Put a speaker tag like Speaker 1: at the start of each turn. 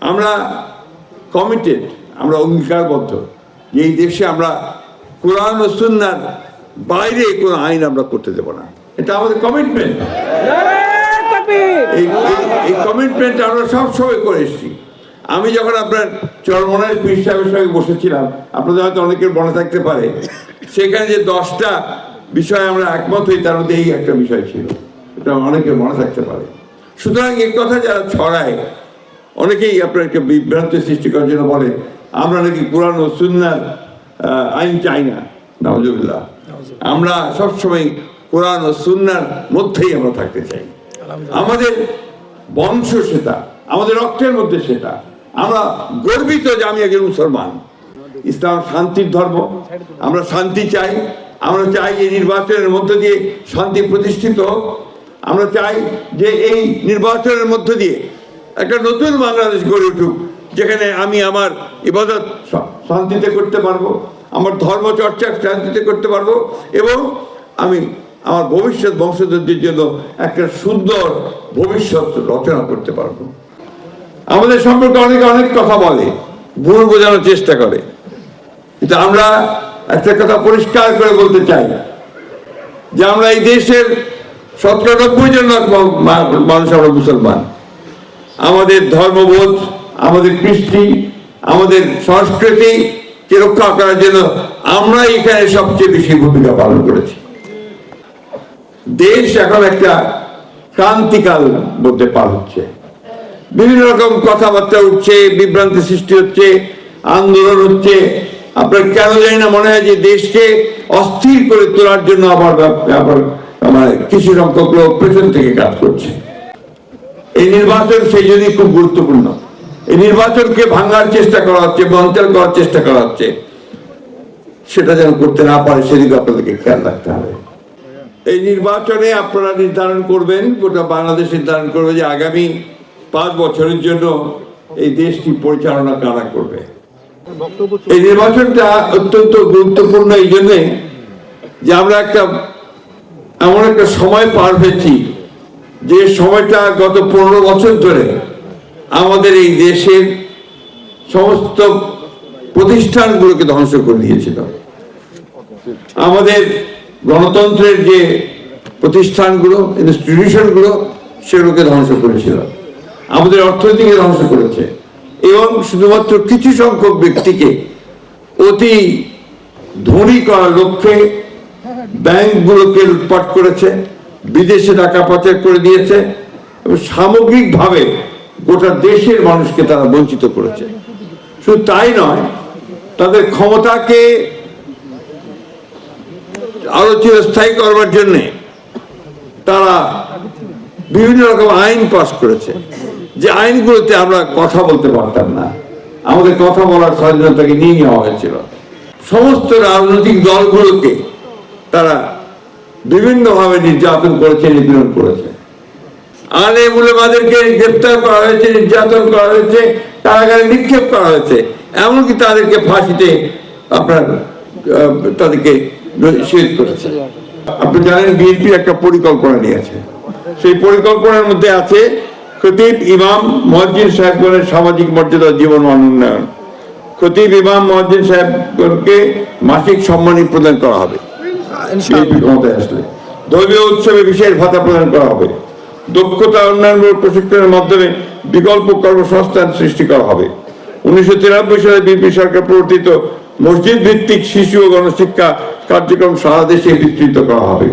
Speaker 1: আমরা কমিটেড, আমরা অঙ্গীকারবদ্ধ যে এই দেশে আমরা কোরআন ও সুন্নাহর বাইরে কোনো আইন আমরা করতে দেব না। এটা আমাদের কমিটমেন্ট। এই কমিটমেন্ট আমরা সবসময় করে এসেছি। আমি যখন আপনার চরমনায় পীর সাহেবের সঙ্গে বসেছিলাম, আপনাদের হয়তো অনেকের মনে থাকতে পারে, সেখানে যে 10টা বিষয় আমরা একমত হই, তার মধ্যে এই একটা বিষয় ছিল, এটা অনেকের মনে থাকতে পারে। সুতরাং এই কথা যারা ছড়ায়, অনেকেই আপনার একটা বিভ্রান্তি সৃষ্টি করার জন্য বলে আমরা নাকি কোরআন ও সুন্নাহর আইন চাই না। নাউজুবিল্লাহ। আমরা সবসময় কোরআন ও সুন্নাহর মধ্যেই আমরা থাকতে চাই। আমাদের বংশ সেটা, আমাদের রক্তের মধ্যে সেটা। আমরা গর্বিত যে আমি একজন মুসলমান। ইসলাম শান্তির ধর্ম, আমরা শান্তি চাই। আমরা চাই এই নির্বাচনের মধ্য দিয়ে শান্তি প্রতিষ্ঠিত হোক। আমরা চাই যে এই নির্বাচনের মধ্য দিয়ে একটা নতুন বাংলাদেশ গড়ে উঠুক, যেখানে আমি আমার ইবাদত শান্তিতে করতে পারবো, আমার ধর্ম চর্চা শান্তিতে করতে পারবো, এবং আমি আমার ভবিষ্যৎ বংশধরদের জন্য একটা সুন্দর ভবিষ্যৎ রচনা করতে পারবো। আমাদের সম্পর্কে অনেকে অনেক কথা বলে, ভুল বোঝানোর চেষ্টা করে, কিন্তু আমরা একটা কথা পরিষ্কার করে বলতে চাই যে আমরা এই দেশের 97% মানুষ আমরা মুসলমান। আমাদের ধর্মবোধ, আমাদের কৃষ্টি, আমাদের সংস্কৃতিকে রক্ষা করার জন্য আমরা এখানে সবচেয়ে বেশি ভূমিকা পালন করেছি। দেশ এখন একটা ক্রান্তিকাল মধ্যে পার হচ্ছে। বিভিন্ন রকম কথাবার্তা উঠছে, বিভ্রান্তি সৃষ্টি হচ্ছে, আন্দোলন হচ্ছে। আপনার কেন জানি না মনে হয় যে দেশকে অস্থির করে তোলার জন্য আবার কিছু সংখ্যক লোক পেছন থেকে কাজ করছে। এই নির্বাচন সেই জন্যই খুব গুরুত্বপূর্ণ। এই নির্বাচনকে ভাঙার চেষ্টা করা হচ্ছে, বঞ্চন করার চেষ্টা করা হচ্ছে, সেটা যেন করতে না পারে সেদিকে আপনাদেরকে খেয়াল রাখতে হবে। এই নির্বাচনে আপনারা নির্ধারণ করবেন, গোটা বাংলাদেশ নির্ধারণ করবে যে আগামী 5 বছরের জন্য এই দেশটি পরিচালনা কারা করবে। এই নির্বাচনটা অত্যন্ত গুরুত্বপূর্ণ এই জন্যে যে আমরা এমন একটা সময় পার হয়েছি, যে সময়টা গত 15 বছর ধরে আমাদের এই দেশের সমস্ত প্রতিষ্ঠানগুলোকে ধ্বংস করে দিয়েছিল। আমাদের গণতন্ত্রের যে প্রতিষ্ঠানগুলো, ইনস্টিটিউশনগুলো, সেগুলোকে ধ্বংস করেছিল। আমাদের অর্থনীতিকে ধ্বংস করেছে, এবং শুধুমাত্র কিছু সংখ্যক ব্যক্তিকে অতি ধনী করার লক্ষ্যে ব্যাংকগুলোকে লুটপাট করেছে, বিদেশে টাকা পাচার করে দিয়েছে, এবং সামগ্রিকভাবে গোটা দেশের মানুষকে তারা বঞ্চিত করেছে। শুধু তাই নয়, তাদের ক্ষমতাকে আরো চিরস্থায়ী করবার জন্য তারা বিভিন্ন রকম আইন পাস করেছে, যে আইনগুলোতে আমরা কথা বলতে পারতাম না। আমাদের কথা বলার স্বাধীনতাকে নিয়ে নেওয়া হয়েছিল। সমস্ত রাজনৈতিক দলগুলোকে তারা বিভিন্নভাবে নির্যাতন করেছে, নিপীড়ন করেছে। আলেম উলামাদেরকে গ্রেফতার করা হয়েছে, নির্যাতন করা হয়েছে, কারাগারে নিক্ষেপ করা হয়েছে, এমনকি তাদেরকে ফাঁসিতে তাদেরকে শহীদ করেছে। আপনি জানেন বিএনপি একটা পরিকল্পনা নিয়েছে। সেই পরিকল্পনার মধ্যে আছে খতিব, ইমাম, মুয়াজ্জিন সাহেবগণের সামাজিক মর্যাদা, জীবন মান উন্নয়ন। খতিব, ইমাম, মুয়াজ্জিন সাহেবগণকে মাসিক সম্মানী প্রদান করা হবে ক্ষমতায় আসলে। ধর্মীয় উৎসবে বিশেষ ভাতা প্রদান করা হবে। দক্ষতা উন্নয়নমূলক প্রশিক্ষণের মাধ্যমে বিকল্প কর্মসংস্থান সৃষ্টি করা হবে। 1993 সালে বিএনপি সরকার প্রবর্তিত মসজিদ ভিত্তিক শিশু ও গণশিক্ষা কার্যক্রম সারা দেশে বিস্তৃত করা হবে।